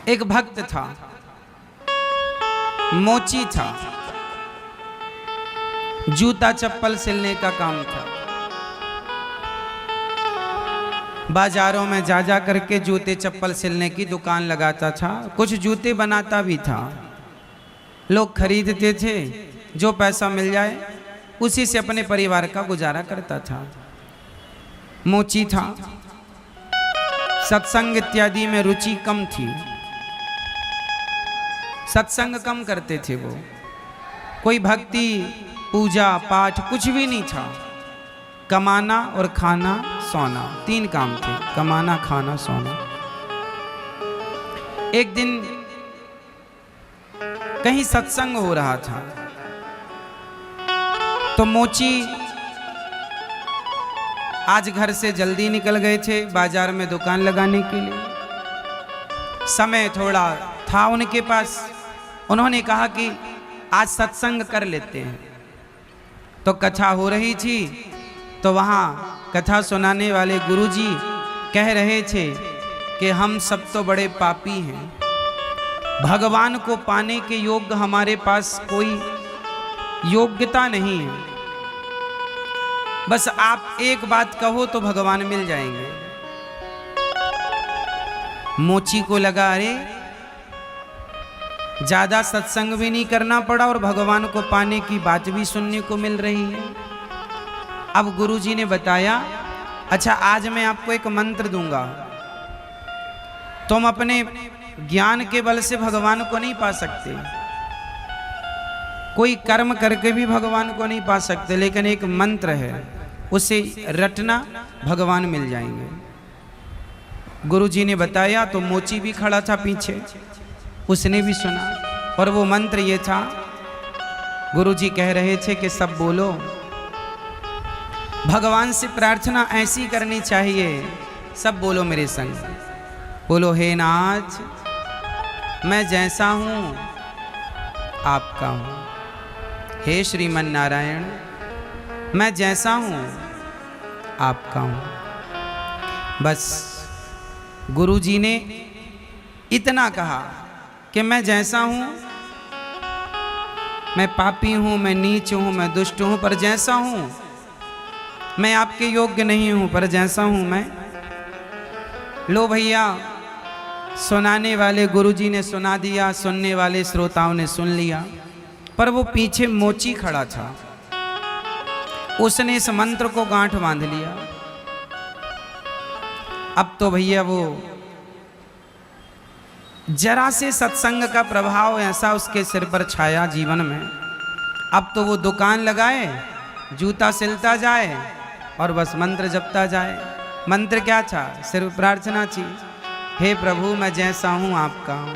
एक भक्त था, मोची था, जूता चप्पल सिलने का काम था। बाजारों में जा जा करके जूते चप्पल सिलने की दुकान लगाता था। कुछ जूते बनाता भी था, लोग खरीदते थे, जो पैसा मिल जाए उसी से अपने परिवार का गुजारा करता था। मोची था, सत्संग इत्यादि में रुचि कम थी, सत्संग कम करते थे वो। कोई भक्ति पूजा पाठ कुछ भी नहीं था। कमाना और खाना सोना, तीन काम थे, कमाना खाना सोना। एक दिन कहीं सत्संग हो रहा था तो मोची आज घर से जल्दी निकल गए थे बाजार में दुकान लगाने के लिए। समय थोड़ा था उनके पास। उन्होंने कहा कि आज सत्संग कर लेते हैं। तो कथा हो रही थी तो वहाँ कथा सुनाने वाले गुरुजी कह रहे थे कि हम सब तो बड़े पापी हैं, भगवान को पाने के योग्य हमारे पास कोई योग्यता नहीं है, बस आप एक बात कहो तो भगवान मिल जाएंगे। मोची को लगा अरे ज्यादा सत्संग भी नहीं करना पड़ा और भगवान को पाने की बात भी सुनने को मिल रही है। अब गुरुजी ने बताया, अच्छा आज मैं आपको एक मंत्र दूंगा, तुम अपने ज्ञान के बल से भगवान को नहीं पा सकते, कोई कर्म करके भी भगवान को नहीं पा सकते, लेकिन एक मंत्र है उसे रटना, भगवान मिल जाएंगे। गुरुजी ने बताया तो मोची भी खड़ा था पीछे, उसने भी सुना और वो मंत्र ये था। गुरुजी कह रहे थे कि सब बोलो, भगवान से प्रार्थना ऐसी करनी चाहिए, सब बोलो मेरे संग, बोलो हे नाथ मैं जैसा हूं आपका हूं, हे श्रीमन नारायण मैं जैसा हूं आपका हूं। बस गुरुजी ने इतना कहा कि मैं जैसा हूं, मैं पापी हूं, मैं नीच हूं, मैं दुष्ट हूं, पर जैसा हूं मैं आपके योग्य नहीं हूं, पर जैसा हूं मैं। लो भैया, सुनाने वाले गुरुजी ने सुना दिया, सुनने वाले श्रोताओं ने सुन लिया, पर वो पीछे मोची खड़ा था, उसने इस मंत्र को गांठ बांध लिया। अब तो भैया वो जरा से सत्संग का प्रभाव ऐसा उसके सिर पर छाया जीवन में। अब तो वो दुकान लगाए, जूता सिलता जाए और बस मंत्र जपता जाए। मंत्र क्या था? सिर्फ प्रार्थना थी, हे प्रभु मैं जैसा हूँ आपका हूँ,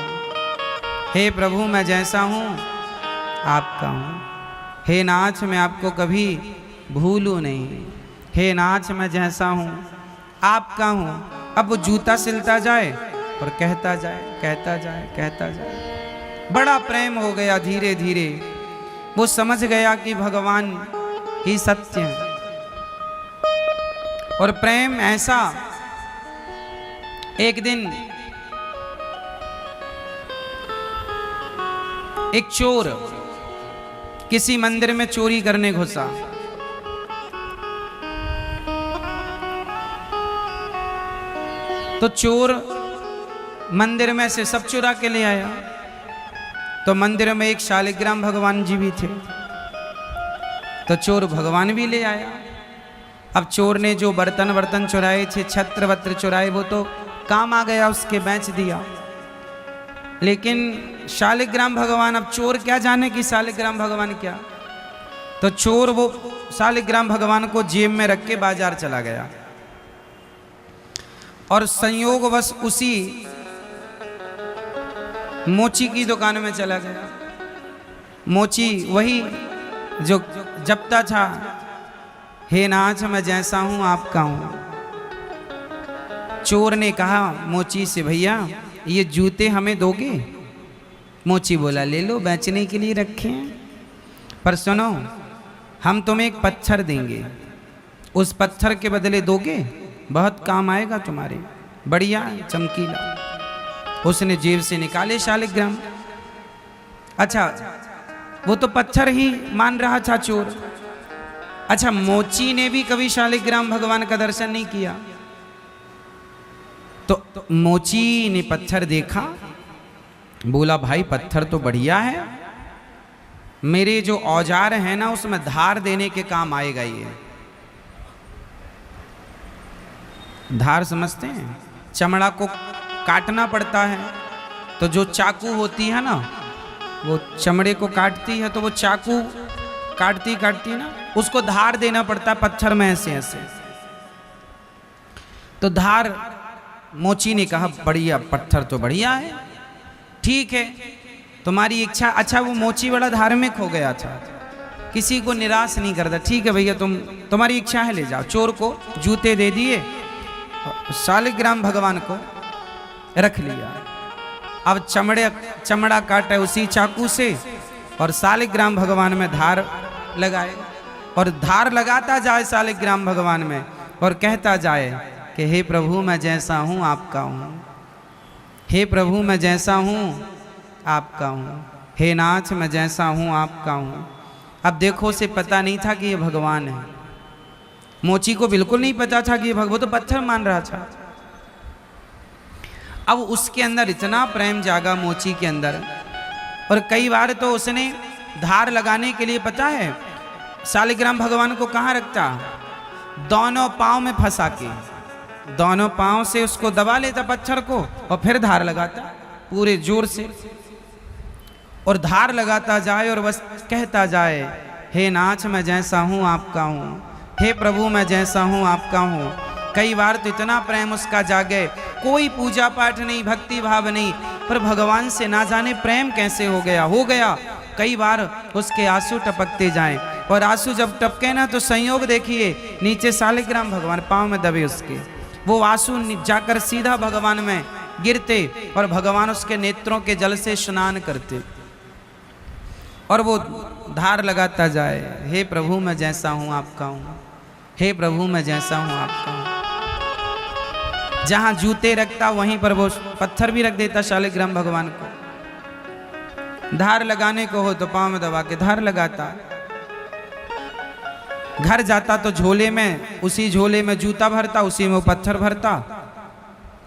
हे प्रभु मैं जैसा हूँ आपका हूँ, हे नाथ मैं आपको कभी भूलूँ नहीं, हे नाथ मैं जैसा हूँ आपका हूँ। अब वो जूता सिलता जाए और कहता जाए, कहता जाए, कहता जाए। बड़ा प्रेम हो गया। धीरे धीरे वो समझ गया कि भगवान ही सत्य है। और प्रेम ऐसा, एक दिन एक चोर किसी मंदिर में चोरी करने घुसा। तो चोर मंदिर में से सब चुरा के ले आया। तो मंदिर में एक शालिग्राम भगवान जी भी थे, तो चोर भगवान भी ले आया। अब चोर ने जो बर्तन चुराए थे, छत्र वत्र चुराए, वो तो काम आ गया, उसके बेच दिया। लेकिन शालिग्राम भगवान, अब चोर क्या जाने कि शालिग्राम भगवान क्या। तो चोर वो शालिग्राम भगवान को जेब में रख के बाजार चला गया और संयोगवश उसी मोची की दुकान में चला गया। मोची वही जो जपता था, हे नाथ मैं जैसा हूं आपका हूं। चोर ने कहा मोची से, भैया ये जूते हमें दोगे? मोची बोला ले लो, बेचने के लिए रखे हैं, पर सुनो हम तुम्हें एक पत्थर देंगे, उस पत्थर के बदले दोगे, बहुत काम आएगा तुम्हारे, बढ़िया चमकीला। उसने जेब से निकाले शालिग्राम। अच्छा, वो तो पत्थर ही मान रहा था चोर। अच्छा, मोची ने भी कभी शालिग्राम भगवान का दर्शन नहीं किया। तो मोची ने पत्थर देखा, बोला भाई पत्थर तो बढ़िया है, मेरे जो औजार है ना उसमें धार देने के काम आएगा ये। धार समझते हैं? चमड़ा को काटना पड़ता है, तो जो चाकू होती है ना वो चमड़े को काटती है, तो वो चाकू काटती है ना, उसको धार देना पड़ता है पत्थर में ऐसे ऐसे। तो धार, मोची ने कहा बढ़िया, पत्थर तो बढ़िया है, ठीक है तुम्हारी इच्छा। अच्छा, वो मोची बड़ा धार्मिक हो गया था, किसी को निराश नहीं करता। ठीक है भैया, तुम्हारी इच्छा है, ले जाओ। चोर को जूते दे दिए, शालिग्राम भगवान को रख लिया। अब चमड़ा काटे उसी चाकू से और शालिग्राम भगवान में धार लगाए, और धार लगाता जाए शालिग्राम भगवान में और कहता जाए कि हे प्रभु मैं जैसा हूँ आपका हूँ, हे प्रभु मैं जैसा हूँ आपका हूँ, हे नाथ मैं जैसा हूँ आपका हूँ। अब देखो, उसे पता नहीं था कि ये भगवान है। मोची को बिल्कुल नहीं पता था कि ये भगवान, तो पत्थर मान रहा था। अब उसके अंदर इतना प्रेम जागा मोची के अंदर, और कई बार तो उसने धार लगाने के लिए, पता है शालिग्राम भगवान को कहाँ रखता, दोनों पांव में फंसा के, दोनों पांव से उसको दबा लेता पत्थर को और फिर धार लगाता पूरे जोर से, और धार लगाता जाए और बस कहता जाए हे नाथ मैं जैसा हूँ आपका हूँ, हे प्रभु मैं जैसा हूँ आपका हूँ। कई बार तो इतना प्रेम उसका जागे, कोई पूजा पाठ नहीं, भक्ति भाव नहीं, पर भगवान से ना जाने प्रेम कैसे हो गया। कई बार उसके आंसू टपकते जाएं, और आंसू जब टपके ना तो संयोग देखिए, नीचे शालिग्राम भगवान पांव में दबे उसके, वो आंसू जाकर सीधा भगवान में गिरते और भगवान उसके नेत्रों के जल से स्नान करते, और वो धार लगाता जाए हे प्रभु मैं जैसा हूँ आपका हूँ, हे प्रभु मैं जैसा हूँ आपका हूँ। जहाँ जूते रखता वहीं पर वो पत्थर भी रख देता शालिग्राम भगवान को। धार लगाने को हो तो पांव में दबा के धार लगाता। घर जाता तो झोले में, उसी झोले में जूता भरता, उसी में वो पत्थर भरता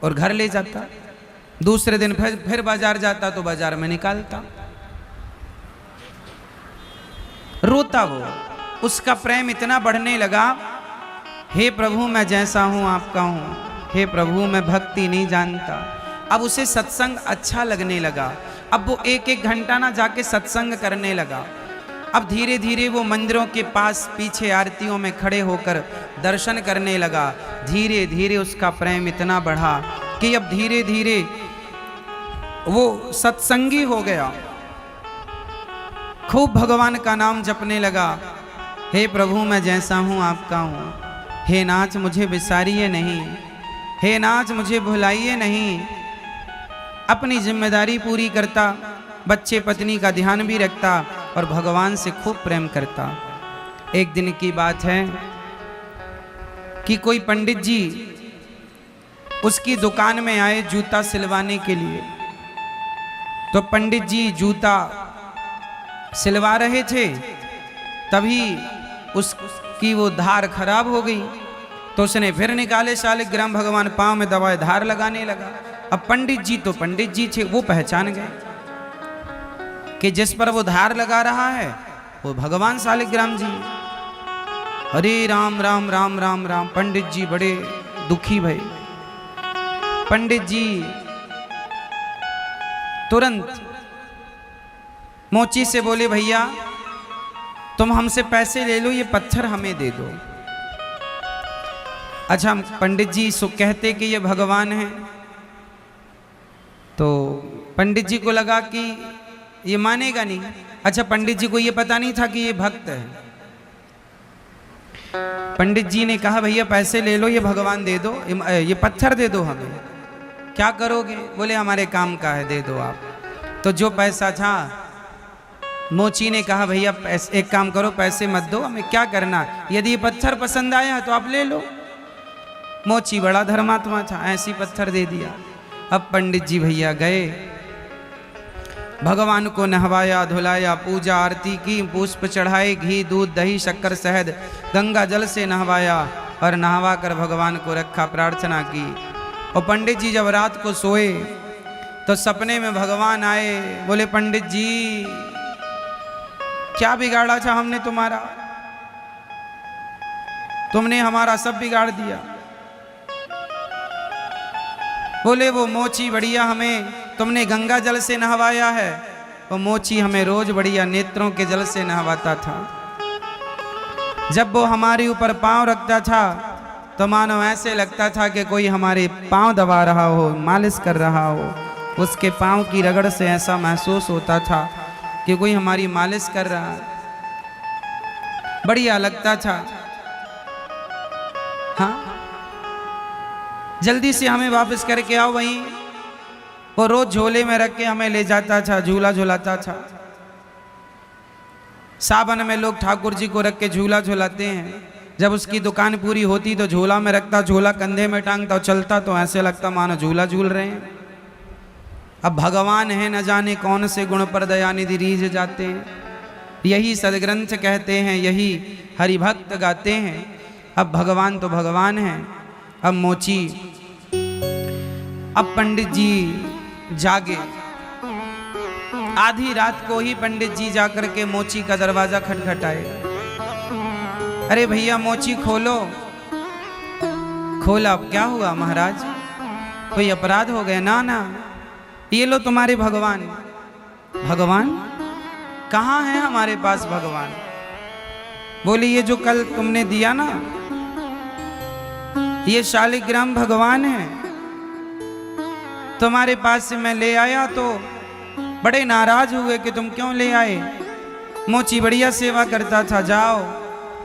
और घर ले जाता। दूसरे दिन फिर बाजार जाता तो बाजार में निकालता। रोता वो, उसका प्रेम इतना बढ़ने लगा, हे प्रभु मैं जैसा हूँ आपका हूँ, हे प्रभु मैं भक्ति नहीं जानता। अब उसे सत्संग अच्छा लगने लगा। अब वो एक एक घंटा ना जाके सत्संग करने लगा। अब धीरे धीरे वो मंदिरों के पास पीछे आरतियों में खड़े होकर दर्शन करने लगा। धीरे धीरे उसका प्रेम इतना बढ़ा कि अब धीरे धीरे वो सत्संगी हो गया। खूब भगवान का नाम जपने लगा। हे प्रभु मैं जैसा हूँ आपका हूँ, हे नाथ मुझे बिसारिए नहीं, हे नाथ मुझे भुलाइए नहीं। अपनी जिम्मेदारी पूरी करता, बच्चे पत्नी का ध्यान भी रखता और भगवान से खूब प्रेम करता। एक दिन की बात है कि कोई पंडित जी उसकी दुकान में आए जूता सिलवाने के लिए। तो पंडित जी जूता सिलवा रहे थे, तभी उसकी वो धार खराब हो गई। तो उसने फिर निकाले शालिग्राम भगवान, पांव में दबाए, धार लगाने लगा। अब पंडित जी तो पंडित जी थे, वो पहचान गए कि जिस पर वो धार लगा रहा है वो भगवान शालिग्राम जी। हरे राम राम राम राम राम। पंडित जी बड़े दुखी भई। पंडित जी तुरंत मोची से बोले, भैया तुम हमसे पैसे ले लो, ये पत्थर हमें दे दो। अच्छा, पंडित जी कहते कि ये भगवान है, तो पंडित जी को लगा कि ये मानेगा नहीं। अच्छा, पंडित जी को ये पता नहीं था कि ये भक्त है। पंडित जी ने कहा भैया पैसे ले लो, ये भगवान दे दो, ये पत्थर दे दो हमें। क्या करोगे? बोले हमारे काम का है, दे दो आप। तो जो पैसा था, मोची ने कहा भैया एक काम करो, पैसे मत दो, हमें क्या करना, यदि ये पत्थर पसंद आया तो आप ले लो। मोची बड़ा धर्मात्मा था, ऐसी पत्थर दे दिया। अब पंडित जी भैया गए, भगवान को नहवाया धुलाया, पूजा आरती की, पुष्प चढ़ाए, घी दूध दही शक्कर शहद गंगा जल से नहवाया और नहवा कर भगवान को रखा, प्रार्थना की। और पंडित जी जब रात को सोए तो सपने में भगवान आए, बोले पंडित जी क्या बिगाड़ा था हमने तुम्हारा, तुमने हमारा सब बिगाड़ दिया। बोले वो मोची बढ़िया हमें तुमने गंगा जल से नहवाया है, वो मोची हमें रोज बढ़िया नेत्रों के जल से नहवाता था। जब वो हमारे ऊपर पांव रखता था तो मानो ऐसे लगता था कि कोई हमारे पांव दबा रहा हो, मालिश कर रहा हो। उसके पांव की रगड़ से ऐसा महसूस होता था कि कोई हमारी मालिश कर रहा है, बढ़िया लगता था। हाँ, जल्दी से हमें वापस करके आओ वहीं। वो रोज झोले में रख के हमें ले जाता था, झूला झुलाता था। सावन में लोग ठाकुर जी को रख के झूला झुलाते हैं। जब उसकी दुकान पूरी होती तो झोला में रखता, झोला कंधे में टांगता और चलता तो ऐसे लगता मानो झूला झूल रहे हैं। अब भगवान है न जाने कौन से गुण पर दयानिधि रीझ जाते हैं, यही सदग्रंथ कहते हैं, यही हरिभक्त गाते हैं। अब भगवान तो भगवान है। अब मोची, अब पंडित जी जागे, आधी रात को ही पंडित जी जाकर के मोची का दरवाजा खटखटाए। अरे भैया मोची खोलो। खोला, अब क्या हुआ महाराज, कोई अपराध हो गया? ना ना, ये लो तुम्हारे भगवान। भगवान कहाँ है हमारे पास भगवान? बोली ये जो कल तुमने दिया ना, ये शालिग्राम भगवान है, तुम्हारे पास से मैं ले आया तो बड़े नाराज हुए कि तुम क्यों ले आए। मोची बढ़िया सेवा करता था, जाओ,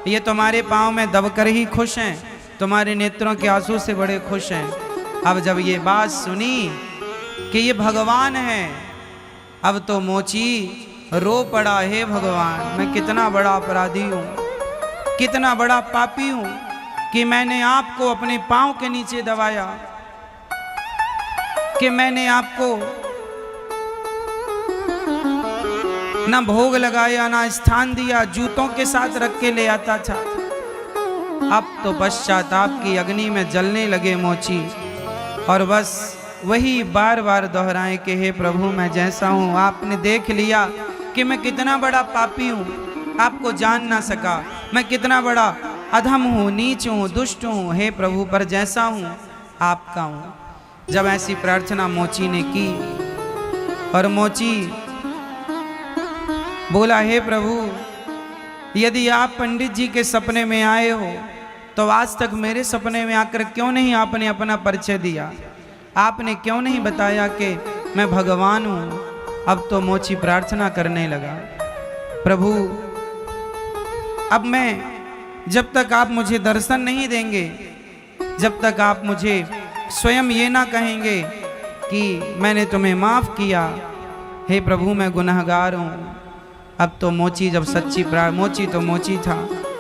ये तुम्हारे पाँव में दबकर ही खुश हैं, तुम्हारे नेत्रों के आंसू से बड़े खुश हैं। अब जब ये बात सुनी कि ये भगवान है, अब तो मोची रो पड़ा, हे भगवान मैं कितना बड़ा अपराधी हूँ, कितना बड़ा पापी हूँ कि मैंने आपको अपने पाँव के नीचे दबाया, कि मैंने आपको ना भोग लगाया, ना स्थान दिया, जूतों के साथ रख के ले आता था। अब तो पश्चाताप की अग्नि में जलने लगे मोची, और बस वही बार बार दोहराए कि हे प्रभु मैं जैसा हूँ, आपने देख लिया कि मैं कितना बड़ा पापी हूँ, आपको जान ना सका, मैं कितना बड़ा अधम हूँ, नीच हूँ, दुष्ट हूँ, हे प्रभु पर जैसा हूँ आपका हूँ। जब ऐसी प्रार्थना मोची ने की और मोची बोला, हे प्रभु यदि आप पंडित जी के सपने में आए हो तो आज तक मेरे सपने में आकर क्यों नहीं आपने अपना परिचय दिया, आपने क्यों नहीं बताया कि मैं भगवान हूँ। अब तो मोची प्रार्थना करने लगा, प्रभु अब मैं जब तक आप मुझे दर्शन नहीं देंगे, जब तक आप मुझे स्वयं ये ना कहेंगे कि मैंने तुम्हें माफ़ किया, हे प्रभु मैं गुनहगार हूँ। अब तो मोची जब सच्ची मोची तो मोची था,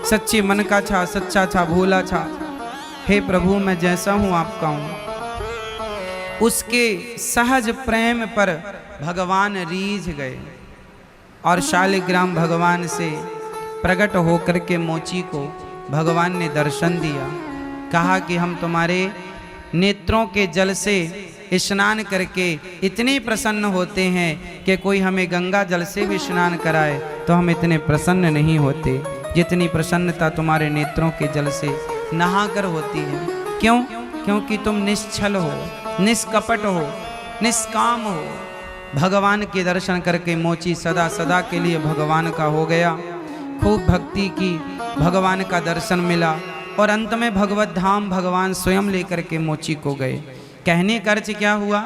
सच्चे मन का था, सच्चा था, भोला था। हे प्रभु मैं जैसा हूँ आपका हूँ। उसके सहज प्रेम पर भगवान रीझ गए और शालिग्राम भगवान से प्रकट होकर के मोची को भगवान ने दर्शन दिया। कहा कि हम तुम्हारे नेत्रों के जल से स्नान करके इतने प्रसन्न होते हैं कि कोई हमें गंगा जल से भी स्नान कराए तो हम इतने प्रसन्न नहीं होते जितनी प्रसन्नता तुम्हारे नेत्रों के जल से नहाकर होती है। क्यों? क्योंकि तुम निश्छल हो, निष्कपट हो, निष्काम हो। भगवान के दर्शन करके मोची सदा सदा के लिए भगवान का हो गया। खूब भक्ति की, भगवान का दर्शन मिला और अंत में भगवत धाम भगवान स्वयं लेकर के मोची को गए। कहने का अर्थ क्या हुआ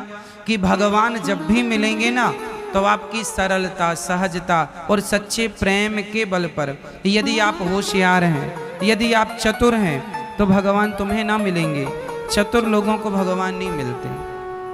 कि भगवान जब भी मिलेंगे ना तो आपकी सरलता, सहजता और सच्चे प्रेम के बल पर, यदि आप होशियार हैं, यदि आप चतुर हैं तो भगवान तुम्हें ना मिलेंगे। चतुर लोगों को भगवान नहीं मिलते।